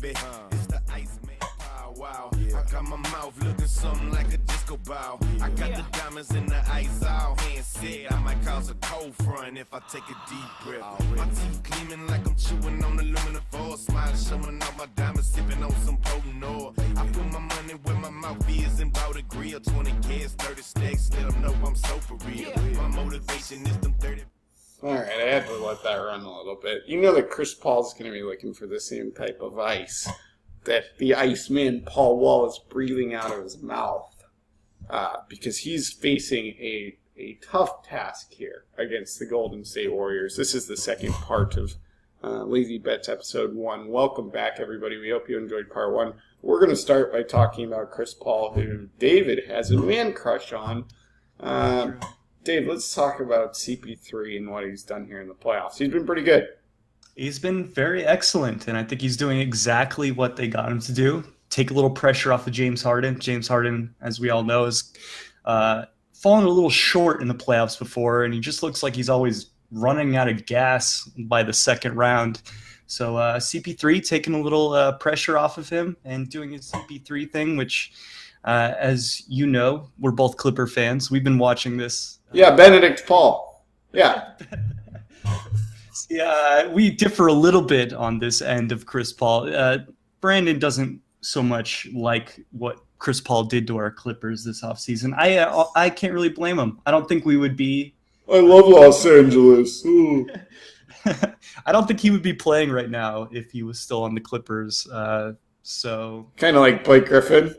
baby. It's the Iceman pow wow. I got my mouth looking something like a disco ball. I got the diamonds in the ice all hand said. I might cause a cold front if I take a deep breath. My teeth gleaming like I'm chewing on aluminum foil. Smile showing off my diamonds, sipping on some potent oil. I put my money where my mouth is and bought a grill. 20 cans, 30 stacks, let them know I'm so for real. My motivation is them 30. All right, I had to let that run a little bit. You know that Chris Paul's going to be looking for the same type of ice that the Iceman Paul Wall is breathing out of his mouth because he's facing a tough task here against the Golden State Warriors. This is the second part of Lazy-Bets-Episode-1. Welcome back, everybody. We hope you enjoyed part 1. We're going to start by talking about Chris Paul, who David has a man crush on. Dave, let's talk about CP3 and what he's done here in the playoffs. He's been pretty good. He's been very excellent, and I think he's doing exactly what they got him to do. Take a little pressure off of James Harden. James Harden, as we all know, has fallen a little short in the playoffs before, and he just looks like he's always running out of gas by the second round. So CP3 taking a little pressure off of him and doing his CP3 thing, which, as you know, we're both Clipper fans. We've been watching this. Yeah, Benedict Paul. Yeah. Yeah, we differ a little bit on this end of Chris Paul. Brandon doesn't so much like what Chris Paul did to our Clippers this offseason. I can't really blame him. I don't think we would be... I love Los Angeles. I don't think he would be playing right now if he was still on the Clippers. So kind of like Blake Griffin.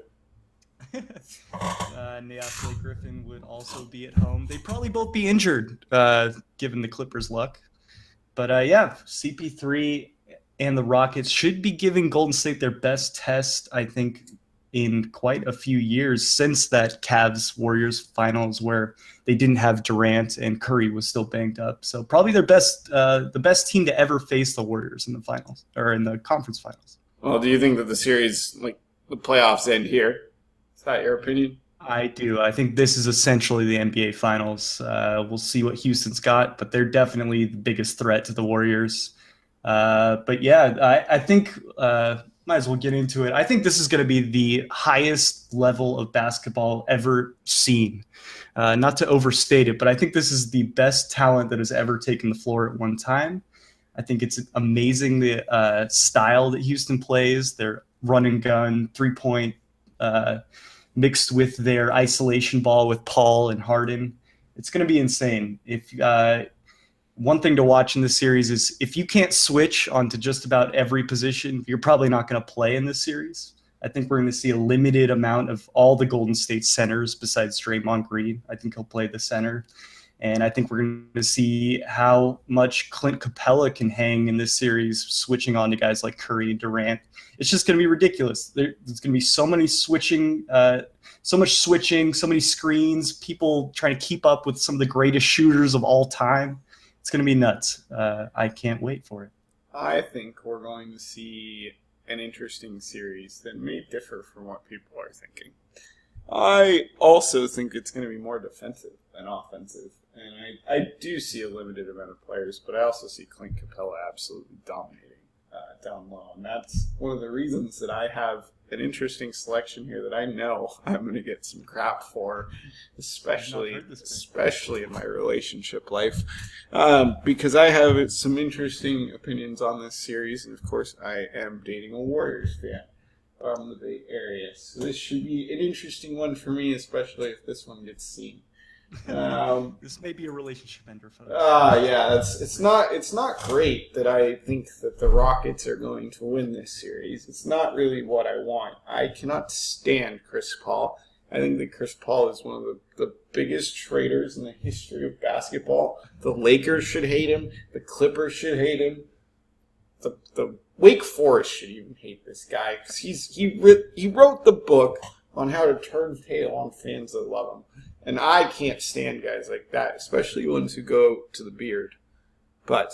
Yeah, Blake Griffin would also be at home. They'd probably both be injured, given the Clippers' luck. But yeah, CP3 and the Rockets should be giving Golden State their best test, I think, in quite a few years since that Cavs-Warriors finals where they didn't have Durant and Curry was still banged up. So probably their the best team to ever face the Warriors in the finals or in the conference finals. Well, do you think that the series, like the playoffs, end here? Is that your opinion? I do. I think this is essentially the NBA Finals. We'll see what Houston's got, but they're definitely the biggest threat to the Warriors. But yeah, I think might as well get into it. I think this is going to be the highest level of basketball ever seen. Not to overstate it, but I think this is the best talent that has ever taken the floor at one time. I think it's amazing the style that Houston plays, their run and gun, three-point mixed with their isolation ball with Paul and Harden. It's going to be insane. If one thing to watch in this series is if you can't switch onto just about every position, you're probably not going to play in this series. I think we're going to see a limited amount of all the Golden State centers besides Draymond Green. I think he'll play the center. And I think we're going to see how much Clint Capella can hang in this series, switching on to guys like Curry and Durant. It's just going to be ridiculous. There's going to be so many switching, so much switching, so many screens, people trying to keep up with some of the greatest shooters of all time. It's going to be nuts. I can't wait for it. I think we're going to see an interesting series that may differ from what people are thinking. I also think it's going to be more defensive than offensive. And I do see a limited amount of players, but I also see Clint Capella absolutely dominating down low. And that's one of the reasons that I have an interesting selection here that I know I'm going to get some crap for, especially in my relationship life, because I have some interesting opinions on this series. And, of course, I am dating a Warriors fan from the Bay Area. So this should be an interesting one for me, especially if this one gets seen. This may be a relationship ender, folks. Yeah, it's not great that I think that the Rockets are going to win this series. It's not really what I want. I cannot stand Chris Paul. I think that Chris Paul is one of the biggest traitors in the history of basketball. The Lakers should hate him. The Clippers should hate him. The Wake Forest should even hate this guy because he wrote the book on how to turn tail on fans that love him. And I can't stand guys like that, especially ones who go to the beard. But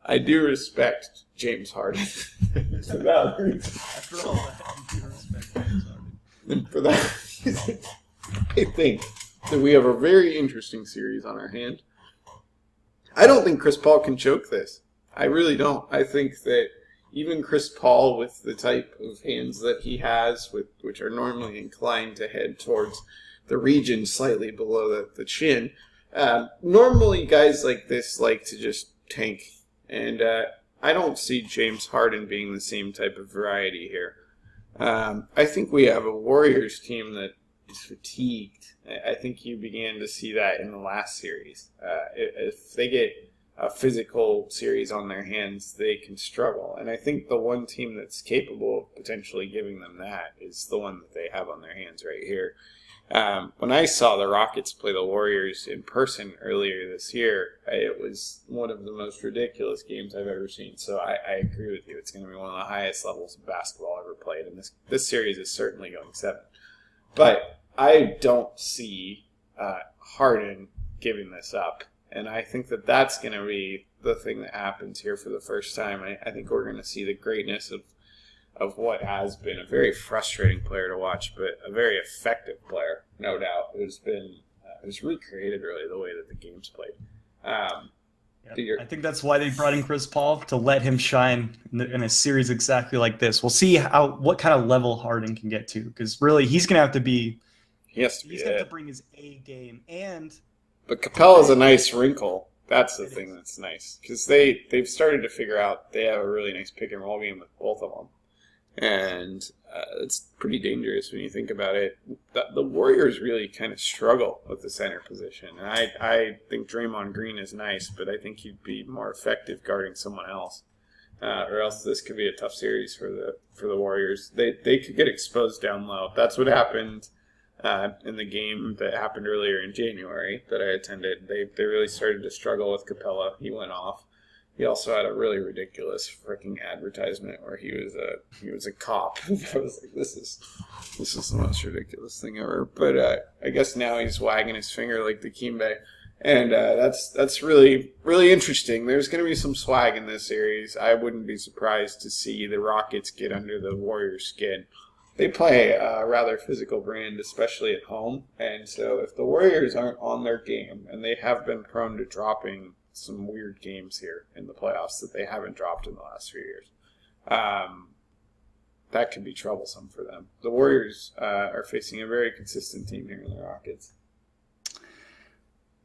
I do respect James Harden. For that reason. After all that, you do respect James Harden. And for that reason, I think that we have a very interesting series on our hand. I don't think Chris Paul can choke this. I really don't. I think that even Chris Paul, with the type of hands that he has, which are normally inclined to head towards the region slightly below the chin, normally guys like this like to just tank. And I don't see James Harden being the same type of variety here. I think we have a Warriors team that is fatigued. I think you began to see that in the last series. If they get a physical series on their hands, they can struggle. And I think the one team that's capable of potentially giving them that is the one that they have on their hands right here. When I saw the Rockets play the Warriors in person earlier this year, it was one of the most ridiculous games I've ever seen. So I agree with you. It's going to be one of the highest levels of basketball ever played. And this series is certainly going 7. But I don't see Harden giving this up. And I think that that's going to be the thing that happens here for the first time. I think we're going to see the greatness of what has been a very frustrating player to watch, but a very effective player, no doubt. Who's recreated really the way that the game's played. I think that's why they brought in Chris Paul, to let him shine in a series exactly like this. We'll see what kind of level Harden can get to, because really he's going to have to be. He's going to have to bring his A game, but Capella's a nice wrinkle. That's the thing that's nice, because they've started to figure out they have a really nice pick and roll game with both of them. And it's pretty dangerous when you think about it. The Warriors really kind of struggle with the center position. And I think Draymond Green is nice, but I think he'd be more effective guarding someone else. Or else this could be a tough series for the Warriors. They could get exposed down low. That's what happened in the game that happened earlier in January that I attended. They really started to struggle with Capella. He went off. He also had a really ridiculous freaking advertisement where he was a cop. I was like, this is the most ridiculous thing ever. But I guess now he's wagging his finger like the Kimbe, and that's really really interesting. There's going to be some swag in this series. I wouldn't be surprised to see the Rockets get under the Warriors' skin. They play a rather physical brand, especially at home, and so if the Warriors aren't on their game, and they have been prone to dropping some weird games here in the playoffs that they haven't dropped in the last few years, that could be troublesome for them. The Warriors are facing a very consistent team here in the Rockets.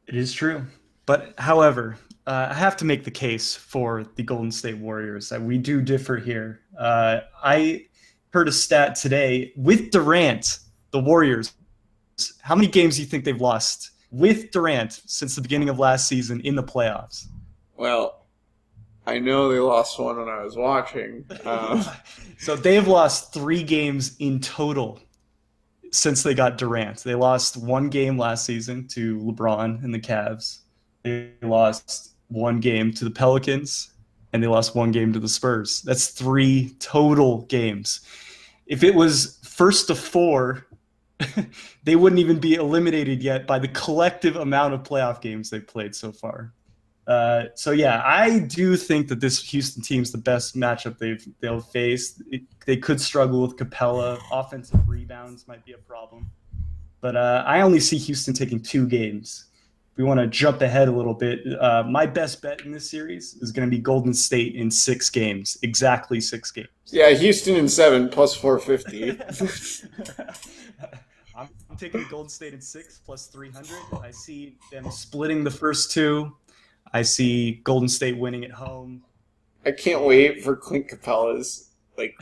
It is true. But, however, I have to make the case for the Golden State Warriors. We do differ here. I heard a stat today. With Durant, the Warriors, how many games do you think they've lost with Durant since the beginning of last season in the playoffs? Well, I know they lost one when I was watching. So they've lost 3 games in total since they got Durant. They lost 1 game last season to LeBron and the Cavs. They lost 1 game to the Pelicans, and they lost 1 game to the Spurs. That's 3 total games. If it was first to 4, they wouldn't even be eliminated yet by the collective amount of playoff games they've played so far. So yeah, I do think that this Houston team's the best matchup they'll face. They could struggle with Capella. Offensive rebounds might be a problem. But I only see Houston taking 2 games. If we want to jump ahead a little bit, my best bet in this series is going to be Golden State in 6 games. Exactly 6 games. Yeah, Houston in 7 plus 450. I'm taking Golden State in 6 plus 300. I see them splitting the first 2. I see Golden State winning at home. I can't wait for Clint Capella's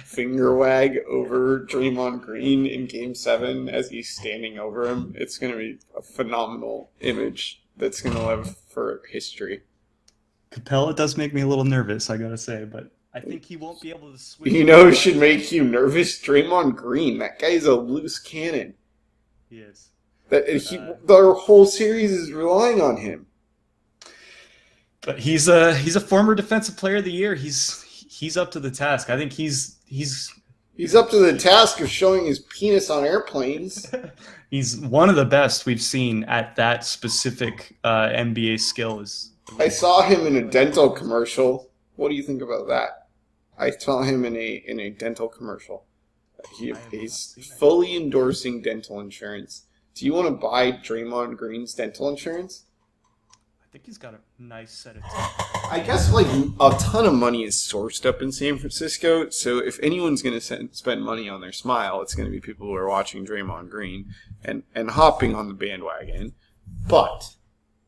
finger wag over Draymond Green in Game 7 as he's standing over him. It's going to be a phenomenal image that's going to live for history. Capella does make me a little nervous, I got to say, but I think he won't be able to switch. You know who should make you nervous? Draymond Green. That guy's a loose cannon. He is. The whole series is relying on him. But he's a former Defensive Player of the Year. He's up to the task. I think he's up to the task of showing his penis on airplanes. He's one of the best we've seen at that specific NBA skill. I saw him in a dental commercial. What do you think about that? I saw him in a dental commercial. He's fully endorsing dental insurance. Do you want to buy Draymond Green's dental insurance? I think he's got a nice set of teeth. I guess like a ton of money is sourced up in San Francisco. So if anyone's going to spend money on their smile, it's going to be people who are watching Draymond Green and hopping on the bandwagon. But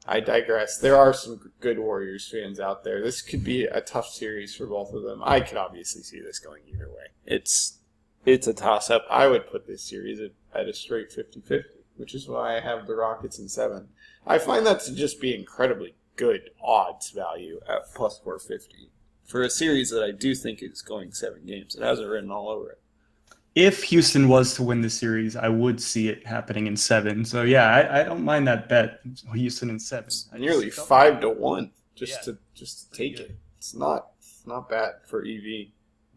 I digress. There are some good Warriors fans out there. This could be a tough series for both of them. I could obviously see this going either way. It's a toss-up. I would put this series at a straight 50-50, which is why I have the Rockets in 7. I find that to just be incredibly good odds value at plus 450 for a series that I do think is going 7 games. It has it written all over it. If Houston was to win the series, I would see it happening in 7. So yeah, I don't mind that bet. Houston in 7. Nearly 5-1 just to take it. It's not bad for EV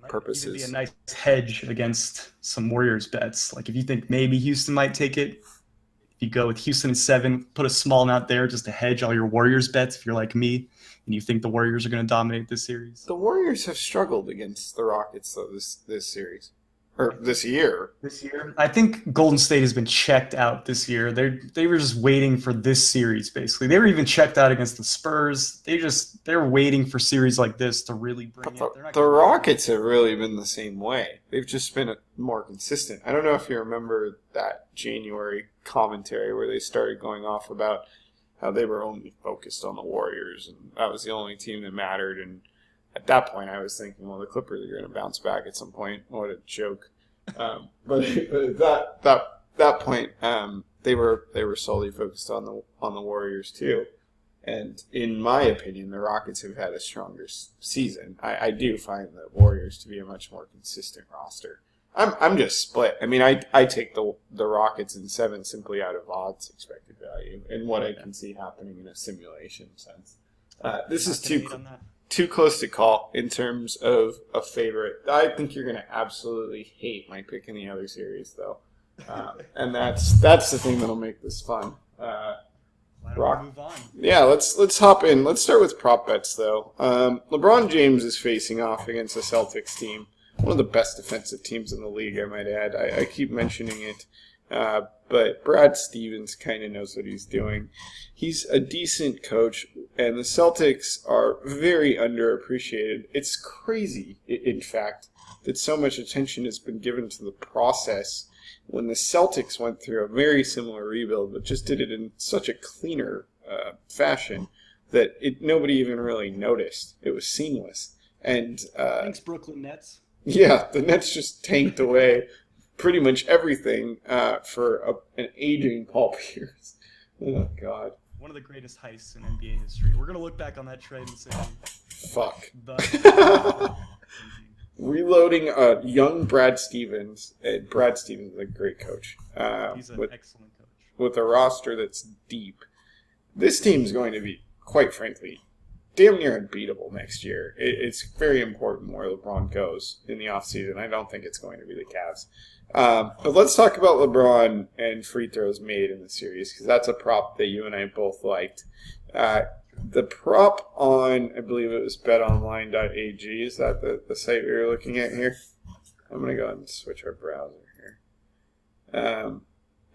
purposes. It'd be a nice hedge against some Warriors bets. Like if you think maybe Houston might take it, if you go with Houston in 7, put a small amount there just to hedge all your Warriors bets. If you're like me and you think the Warriors are going to dominate this series, the Warriors have struggled against the Rockets though this series. Or this year. I think Golden State has been checked out this year. They were just waiting for this series, basically. They were even checked out against the Spurs. They're waiting for series like this to really bring it. The Rockets have really been the same way. They've just been more consistent. I don't know if you remember that January commentary where they started going off about how they were only focused on the Warriors, and that was the only team that mattered, and at that point, I was thinking, well, the Clippers are going to bounce back at some point. What a joke! But at that point, they were solely focused on the Warriors too. And in my opinion, the Rockets have had a stronger season. I do find the Warriors to be a much more consistent roster. I'm just split. I mean, I take the Rockets in 7 simply out of odds expected value and what I can see happening in a simulation sense. This is too close to call in terms of a favorite. I think you're going to absolutely hate my pick in the other series, though, and that's the thing that'll make this fun. Why don't we move on? Yeah, let's hop in. Let's start with prop bets, though. LeBron James is facing off against a Celtics team, one of the best defensive teams in the league, I might add. I keep mentioning it. But Brad Stevens kind of knows what he's doing. He's a decent coach, and the Celtics are very underappreciated. It's crazy, in fact, that so much attention has been given to the process when the Celtics went through a very similar rebuild, but just did it in such a cleaner fashion that nobody even really noticed. It was seamless. And thanks, Brooklyn Nets. Yeah, the Nets just tanked away pretty much everything for an aging Paul Pierce. Oh, God. One of the greatest heists in NBA history. We're going to look back on that trade and say, fuck. Reloading young Brad Stevens. Brad Stevens is a great coach. He's an excellent coach. With a roster that's deep. This team's going to be, quite frankly, damn near unbeatable next year. It's very important where LeBron goes in the offseason. I don't think it's going to be the Cavs. But let's talk about LeBron and free throws made in the series, because that's a prop that you and I both liked. The prop on, I believe it was betonline.ag. Is that the site we were looking at here? I'm going to go ahead and switch our browser here.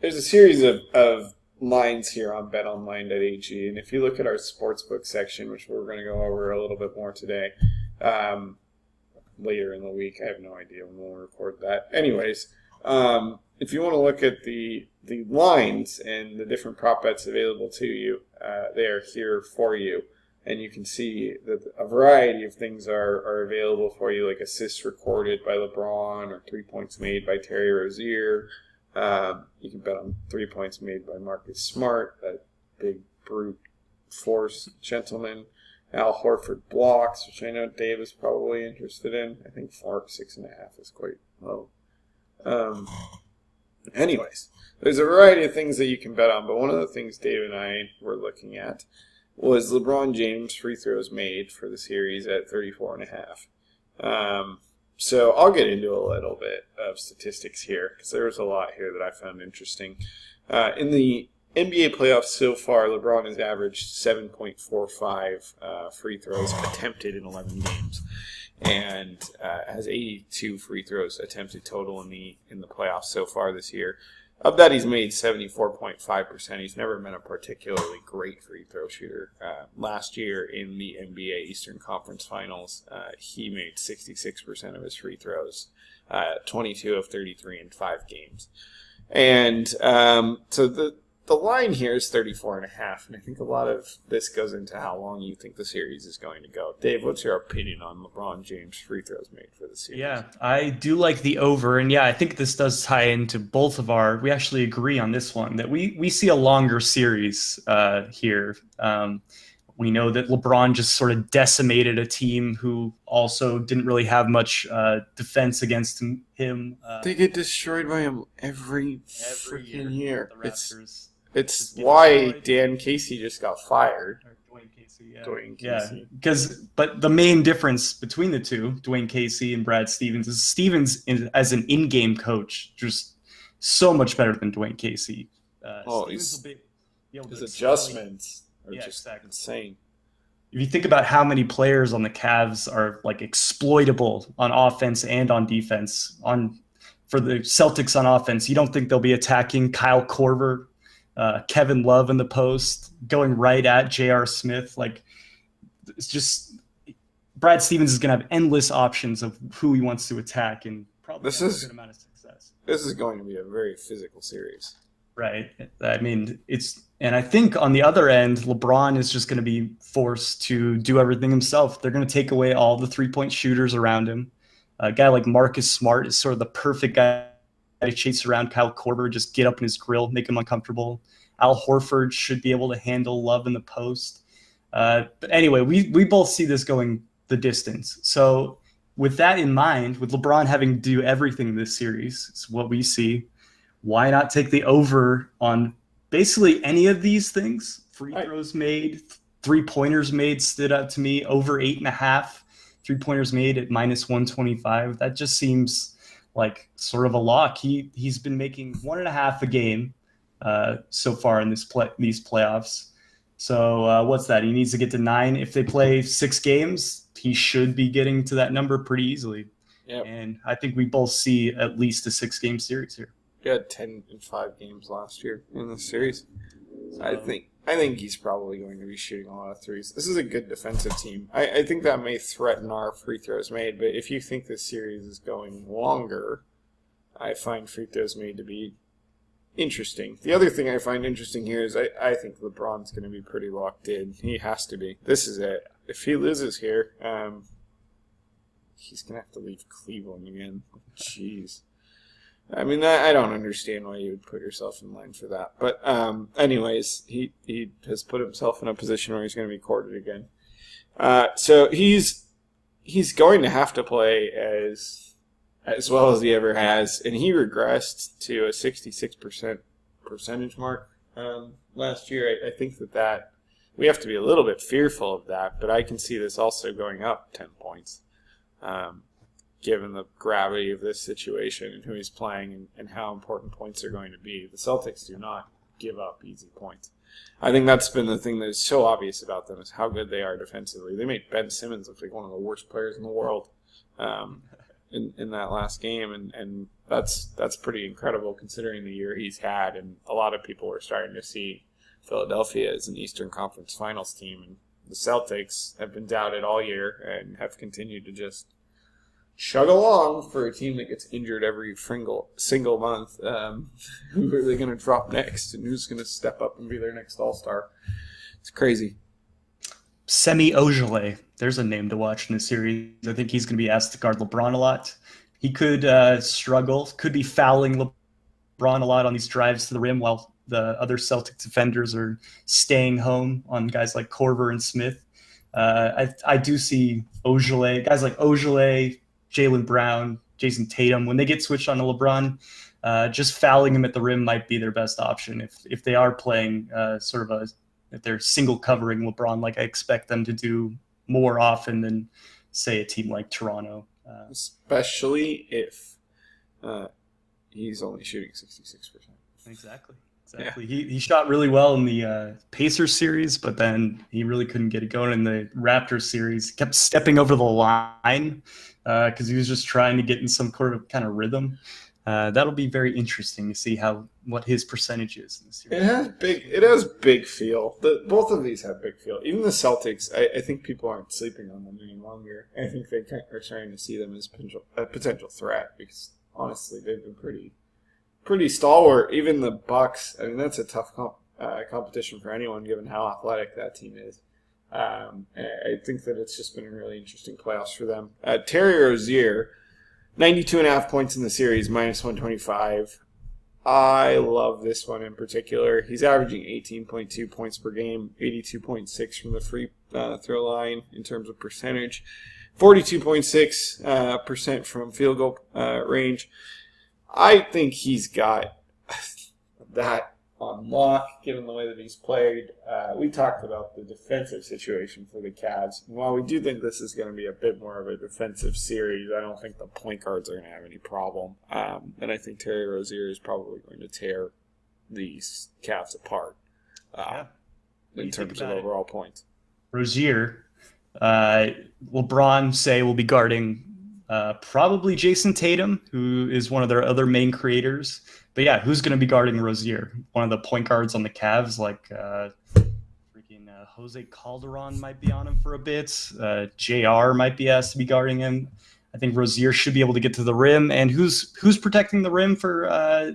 There's a series of lines here on betonline.ag, and if you look at our sportsbook section, which we're going to go over a little bit more today, later in the week, I have no idea when we'll record that. Anyways, if you want to look at the lines and the different prop bets available to you, they are here for you. And you can see that a variety of things are available for you, like assists recorded by LeBron or 3 points made by Terry Rozier. You can bet on 3 points made by Marcus Smart, that big brute force gentleman. Al Horford blocks, which I know Dave is probably interested in. I think 6.5 is quite low. Anyways, there's a variety of things that you can bet on, but one of the things Dave and I were looking at was LeBron James free throws made for the series at 34.5. So I'll get into a little bit of statistics here, because there was a lot here that I found interesting. In the NBA playoffs so far, LeBron has averaged 7.45 free throws attempted in 11 games, and has 82 free throws attempted total in the playoffs so far this year. Of that, he's made 74.5%. He's never been a particularly great free throw shooter. Last year in the NBA Eastern Conference Finals, he made 66% of his free throws, 22 of 33 in 5 games. And so the line here is 34.5, and I think a lot of this goes into how long you think the series is going to go. Dave, what's your opinion on LeBron James' free throws made for the series? Yeah, I do like the over, and yeah, I think this does tie into both of our. We actually agree on this one that we see a longer series here. We know that LeBron just sort of decimated a team who also didn't really have much defense against him. They get destroyed by him every freaking year. The Raptors. It's why Dan Casey just got fired. Dwayne Casey, yeah. Dwayne Casey. But the main difference between the two, Dwayne Casey and Brad Stevens, is Stevens as an in-game coach just so much better than Dwayne Casey. His adjustments are just insane. If you think about how many players on the Cavs are like exploitable on offense and on defense, for the Celtics on offense, you don't think they'll be attacking Kyle Korver, Kevin Love in the post, going right at J.R. Smith. Like, it's just Brad Stevens is going to have endless options of who he wants to attack, and probably a good amount of success. This is going to be a very physical series. Right. I mean, and I think on the other end, LeBron is just going to be forced to do everything himself. They're going to take away all the three-point shooters around him. A guy like Marcus Smart is sort of the perfect guy to chase around Kyle Korver, just get up in his grill, make him uncomfortable. Al Horford should be able to handle Love in the post. But anyway, we both see this going the distance. So with that in mind, with LeBron having to do everything this series, it's what we see. Why not take the over on basically any of these things? Free throws made, three-pointers made stood out to me, over 8.5. Three-pointers made at -125. That just seems like sort of a lock. He's been making 1.5 a game so far in these playoffs. So what's that? He needs to get to 9. If they play 6 games, he should be getting to that number pretty easily. Yep. And I think we both see at least a 6-game series here. He had 10 in 5 games last year in this series. So I think he's probably going to be shooting a lot of threes. This is a good defensive team. I think that may threaten our free throws made, but if you think this series is going longer, I find free throws made to be interesting. The other thing I find interesting here is I think LeBron's going to be pretty locked in. He has to be. This is it. If he loses here, he's going to have to leave Cleveland again. Jeez. I mean, I don't understand why you would put yourself in line for that. But anyways, he has put himself in a position where he's going to be courted again. So he's going to have to play as well as he ever has. And he regressed to a 66% percentage mark last year. I think that we have to be a little bit fearful of that. But I can see this also going up 10 points. Given the gravity of this situation and who he's playing and how important points are going to be. The Celtics do not give up easy points. I think that's been the thing that is so obvious about them is how good they are defensively. They made Ben Simmons look like one of the worst players in the world in that last game, and that's pretty incredible considering the year he's had. And a lot of people are starting to see Philadelphia as an Eastern Conference Finals team, and the Celtics have been doubted all year and have continued to just chug along for a team that gets injured every single month. Who are they going to drop next, and who's going to step up and be their next All-Star? It's crazy. Semi Ojeleye. There's a name to watch in the series. I think he's going to be asked to guard LeBron a lot. He could struggle, could be fouling LeBron a lot on these drives to the rim while the other Celtic defenders are staying home on guys like Korver and Smith. I do see Ojeleye, guys like Ojeleye, Jaylen Brown, Jason Tatum, when they get switched on to LeBron, just fouling him at the rim might be their best option if they are playing if they're single covering LeBron like I expect them to do more often than, say, a team like Toronto. Especially if he's only shooting 66%. Exactly. Yeah. He shot really well in the Pacers series, but then he really couldn't get it going in the Raptors series. He kept stepping over the line because he was just trying to get in some kind of rhythm. That'll be very interesting to see what his percentage is in the series. It has big feel. Both of these have big feel. Even the Celtics, I think people aren't sleeping on them any longer. I think they are starting to see them as a potential threat because honestly, they've been pretty stalwart. Even the Bucks. I mean, that's a tough competition for anyone, given how athletic that team is. I think that it's just been a really interesting playoffs for them. Terry Rozier, 92.5 points in the series, minus 125. I love this one in particular. He's averaging 18.2 points per game, 82.6 from the free throw line in terms of percentage, 42.6% from field goal range. I think he's got that on lock, given the way that he's played. We talked about the defensive situation for the Cavs. And while we do think this is going to be a bit more of a defensive series, I don't think the point guards are going to have any problem. And I think Terry Rozier is probably going to tear these Cavs apart in terms of overall points. Rozier, LeBron, say, will be guarding probably Jason Tatum, who is one of their other main creators. But yeah, who's going to be guarding Rozier? One of the point guards on the Cavs, like Jose Calderon might be on him for a bit. JR might be asked to be guarding him. I think Rozier should be able to get to the rim. And who's protecting the rim for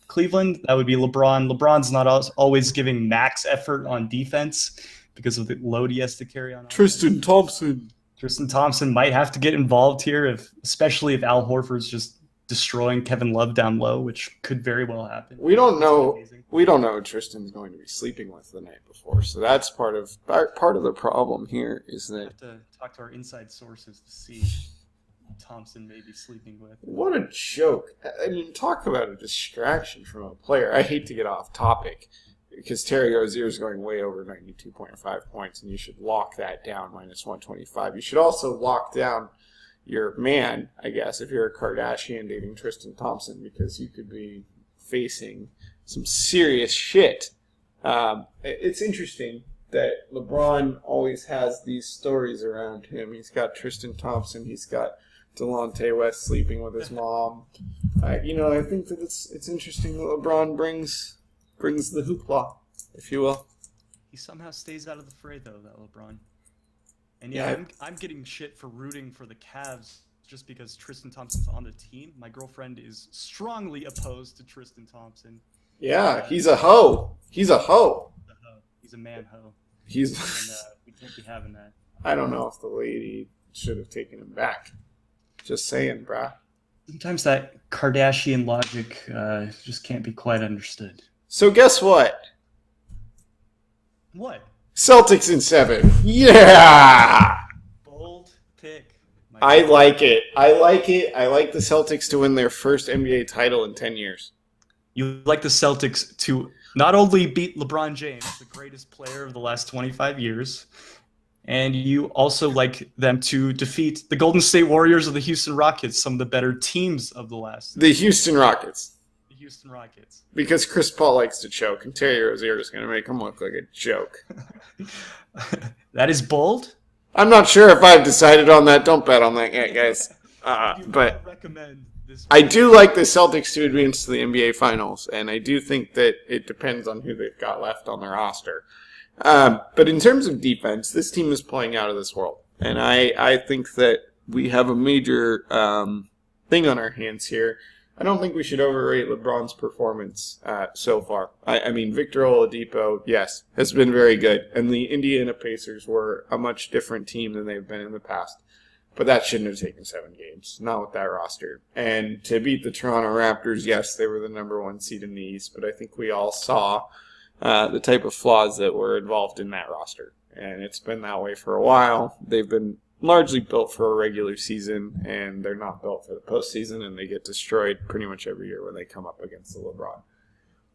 Cleveland? That would be LeBron. LeBron's not always giving max effort on defense because of the load he has to carry on. Tristan Thompson might have to get involved here, especially if Al Horford's just destroying Kevin Love down low, which could very well happen. We don't know who Tristan's going to be sleeping with the night before, so that's part of the problem here. Is that we have to talk to our inside sources to see who Thompson may be sleeping with. What a joke! I mean, talk about a distraction from a player. I hate to get off topic because Terry Rozier is going way over 92.5 points, and you should lock that down minus 125. You should also lock down your man, I guess, if you're a Kardashian dating Tristan Thompson, because you could be facing some serious shit. It's interesting that LeBron always has these stories around him. He's got Tristan Thompson. He's got Delonte West sleeping with his mom. I think that it's interesting that LeBron brings the hoopla, if you will. He somehow stays out of the fray, though, that LeBron. And yeah, I'm getting shit for rooting for the Cavs just because Tristan Thompson's on the team. My girlfriend is strongly opposed to Tristan Thompson. Yeah, he's a hoe. He's a hoe. He's a man hoe. We can't be having that. I don't know if the lady should have taken him back. Just saying, brah. Sometimes that Kardashian logic just can't be quite understood. So guess what? What? Celtics in 7. Yeah! Bold pick. I like it. I like the Celtics to win their first NBA title in 10 years. You like the Celtics to not only beat LeBron James, the greatest player of the last 25 years, and you also like them to defeat the Golden State Warriors or the Houston Rockets, some of the better teams of the last. The Houston Rockets. Because Chris Paul likes to choke, and Terry Rozier is going to make him look like a joke. That is bold. I'm not sure if I've decided on that. Don't bet on that yet, guys. But I do like the Celtics to advance to the NBA Finals, and I do think that it depends on who they've got left on their roster. But in terms of defense, this team is playing out of this world, and I think that we have a major thing on our hands here. I don't think we should overrate LeBron's performance so far. I mean, Victor Oladipo, yes, has been very good. And the Indiana Pacers were a much different team than they've been in the past. But that shouldn't have taken 7 games, not with that roster. And to beat the Toronto Raptors, yes, they were the number 1 seed in the East. But I think we all saw the type of flaws that were involved in that roster. And it's been that way for a while. They've been largely built for a regular season, and they're not built for the postseason, and they get destroyed pretty much every year when they come up against the LeBron.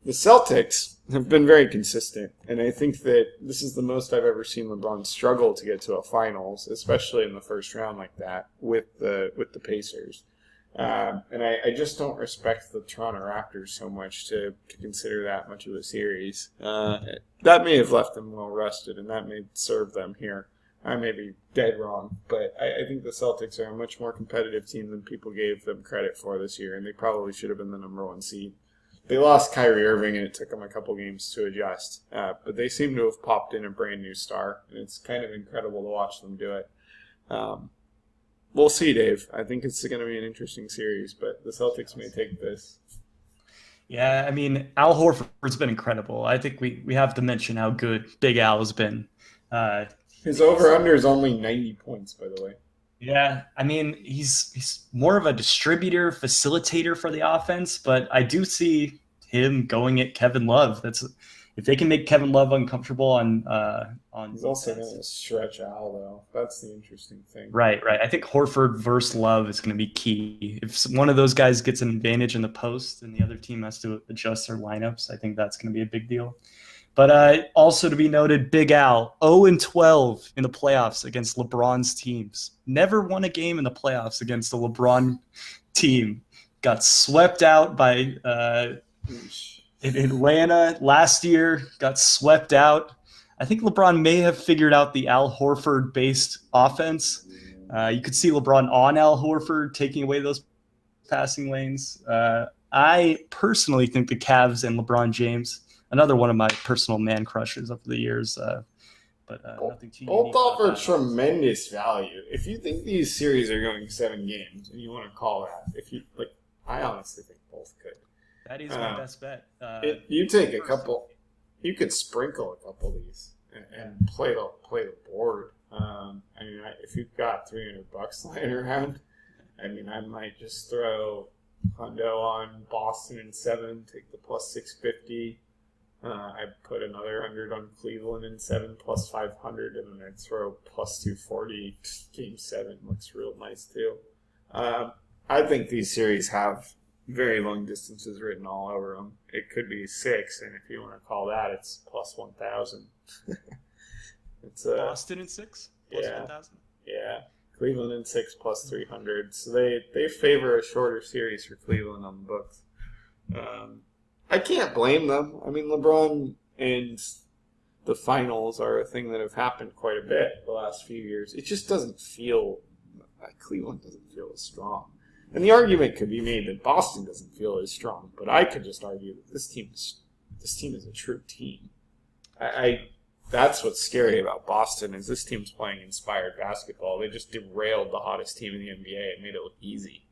The Celtics have been very consistent, and I think that this is the most I've ever seen LeBron struggle to get to a finals, especially in the first round like that with the Pacers. And I just don't respect the Toronto Raptors so much to consider that much of a series. That may have left them well rested, and that may serve them here. I may be dead wrong, but I think the Celtics are a much more competitive team than people gave them credit for this year, and they probably should have been the number 1 seed. They lost Kyrie Irving, and it took them a couple games to adjust. But they seem to have popped in a brand new star, and it's kind of incredible to watch them do it. We'll see, Dave. I think it's going to be an interesting series, but the Celtics may take this. Yeah, I mean, Al Horford's been incredible. I think we have to mention how good Big Al has been. His over-under is only 90 points, by the way. Yeah, I mean, he's more of a distributor, facilitator for the offense, but I do see him going at Kevin Love. If they can make Kevin Love uncomfortable on he's also going to stretch Al, though. That's the interesting thing. Right. I think Horford versus Love is going to be key. If one of those guys gets an advantage in the post and the other team has to adjust their lineups, I think that's going to be a big deal. But also to be noted, Big Al, 0-12 in the playoffs against LeBron's teams. Never won a game in the playoffs against a LeBron team. Got swept out by in Atlanta last year. Got swept out. I think LeBron may have figured out the Al Horford-based offense. You could see LeBron on Al Horford taking away those passing lanes. I personally think the Cavs and LeBron James, another one of my personal man crushes over the years, but nothing too unique. Both offer tremendous value. If you think these series are going 7 games, and you want to call that, I honestly think both could. That is my best bet. You take a couple. You could sprinkle a couple of these and play the board. If you've got $300 lying around, I might just throw Hundo on Boston in 7, take the plus 650. I put another 100 on Cleveland in 7 plus 500, and then I'd throw plus 240. Game 7 looks real nice too. I think these series have very long distances written all over them. It could be 6, and if you want to call that, it's plus 1,000. It's Boston in 6 plus 1,000. Yeah, Cleveland in 6 plus 300. So they favor a shorter series for Cleveland on the books. I can't blame them. LeBron and the finals are a thing that have happened quite a bit the last few years. It just doesn't feel Cleveland doesn't feel as strong. And the argument could be made that Boston doesn't feel as strong, but I could just argue that this team is a true team. That's what's scary about Boston is this team's playing inspired basketball. They just derailed the hottest team in the NBA and made it look easy.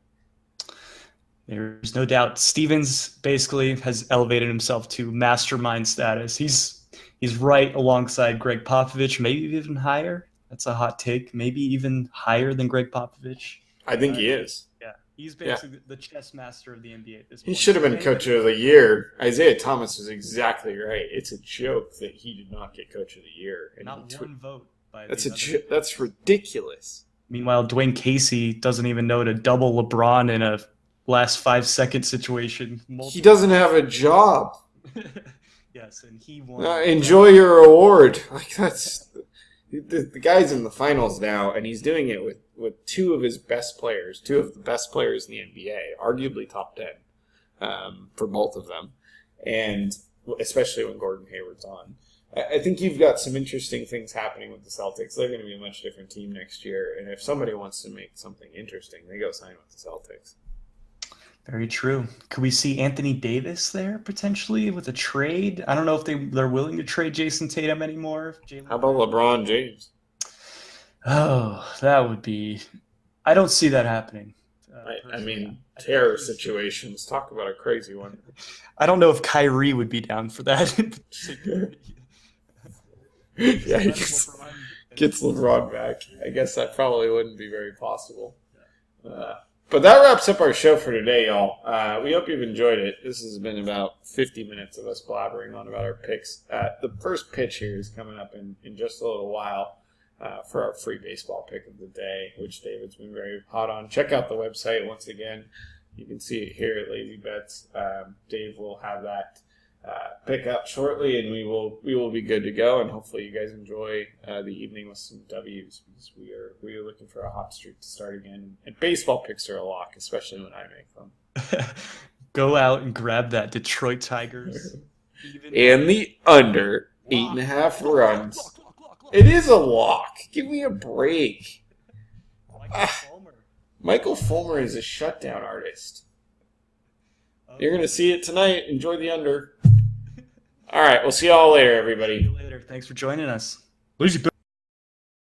There's no doubt Stevens basically has elevated himself to mastermind status. He's right alongside Greg Popovich, maybe even higher. That's a hot take. Maybe even higher than Greg Popovich. I think he is. Yeah, he's basically the chess master of the NBA at this point. He should have been Coach of the Year. Isaiah Thomas was exactly right. It's a joke that he did not get Coach of the Year. And not one vote. That's ridiculous. Meanwhile, Dwayne Casey doesn't even know to double LeBron in a last 5-second situation. He doesn't have a job. Yes, and he won. Enjoy your award. That's the guy's in the finals now, and he's doing it with two of the best players in the NBA, arguably top 10 for both of them, and especially when Gordon Hayward's on. I think you've got some interesting things happening with the Celtics. They're going to be a much different team next year, and if somebody wants to make something interesting, they go sign with the Celtics. Very true. Could we see Anthony Davis there potentially with a trade? I don't know if they're willing to trade Jason Tatum anymore. How about LeBron James? Oh, that would be... I don't see that happening. Terror situations. Talk about a crazy one. I don't know if Kyrie would be down for that. Yeah, he gets LeBron back. I guess that probably wouldn't be very possible. But that wraps up our show for today, y'all. We hope you've enjoyed it. This has been about 50 minutes of us blabbering on about our picks. The first pitch here is coming up in just a little while for our free baseball pick of the day, which David's been very hot on. Check out the website once again. You can see it here at Lazybets. Dave will have that pick up shortly, and we will be good to go. And hopefully, you guys enjoy the evening with some W's because we are looking for a hot streak to start again. And baseball picks are a lock, especially when I make them. Go out and grab that Detroit Tigers and the under 8.5 runs. It is a lock. Give me a break. Michael Fulmer is a shutdown artist. You're going to see it tonight. Enjoy the under. All right, we'll see y'all later, everybody. See you later. Thanks for joining us. Lazy